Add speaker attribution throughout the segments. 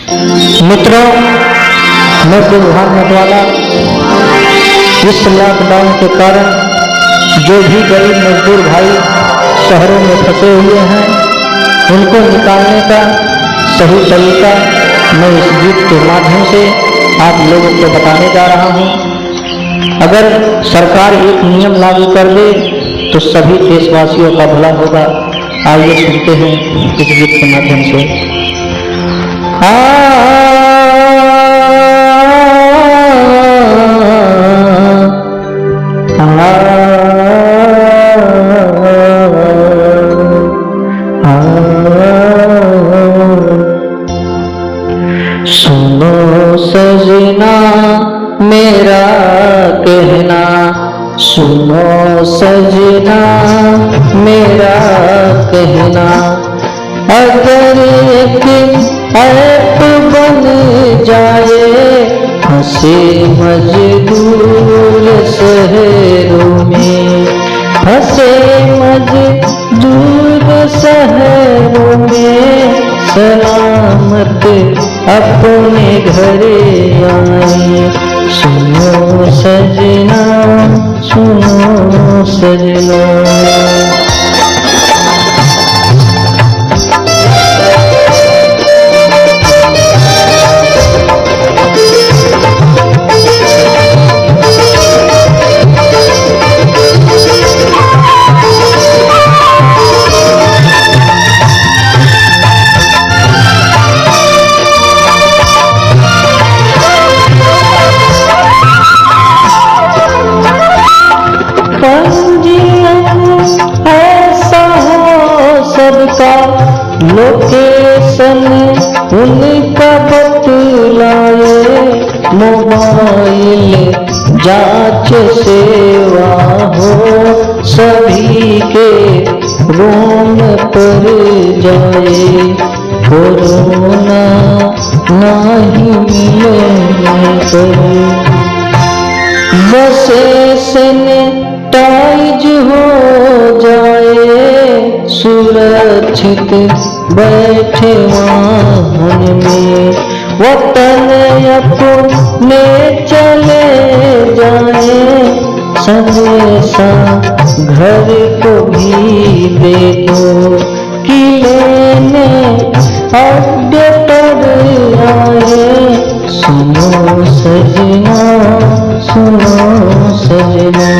Speaker 1: मित्रों, मैं बुल्हान मतवाला। इस लॉकडाउन के कारण जो भी गरीब मजदूर भाई शहरों में फंसे हुए हैं, उनको निकालने का सही तरीका मैं इस गीत के माध्यम से आप लोगों को बताने जा रहा हूँ। अगर सरकार एक नियम लागू कर दे तो सभी देशवासियों का भला होगा। आइए सुनते हैं इस गीत के माध्यम से। सुनो सजना मेरा कहना, सुनो सजना मेरा कहना, अगर एक ऐप बन जाए फंसे मजदूर शहरों में, फंसे मजदूर शहरों में, सलामत अपने घरे आए। सुनो सजना, सुनो सजना। ऐसा हो सबका लोकेशन उनका बतलाए, मोबाइल जांच सेवा हो सभी के रूम पर जाए, कोरोना नहीं मिले बसे सैनिटाइज हो जाए, सुरक्षित बैठे वाहन में, वतन अपने चले जाए, संदेशा घर को भी दे दो कि लेने अपडेट आए। सुनो सजना, सुनो सजना।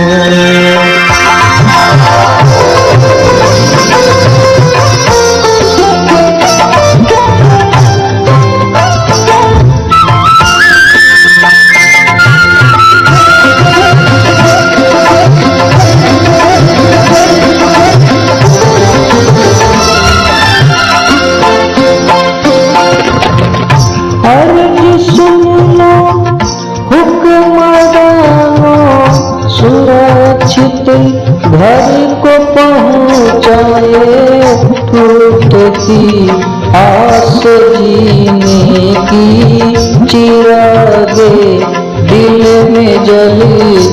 Speaker 1: सुरक्षित घर को पहुँचाए, टूटती आस जीने की चिरागे दिल में जल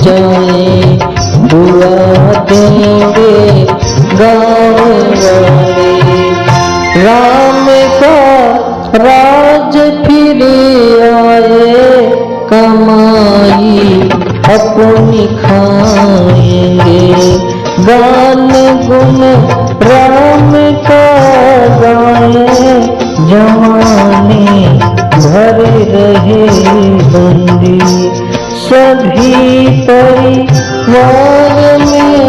Speaker 1: जाए, बुला देंगे गाँव वाले, राम का राज फिर आए, कमाई अपनी खाएंगे, गान गुन राम का गाए, जवानी भर रहे बंदी, सभी परिवार में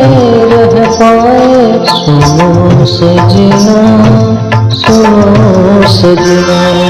Speaker 1: रह पाए। सुनो सजना, सुनो सजना।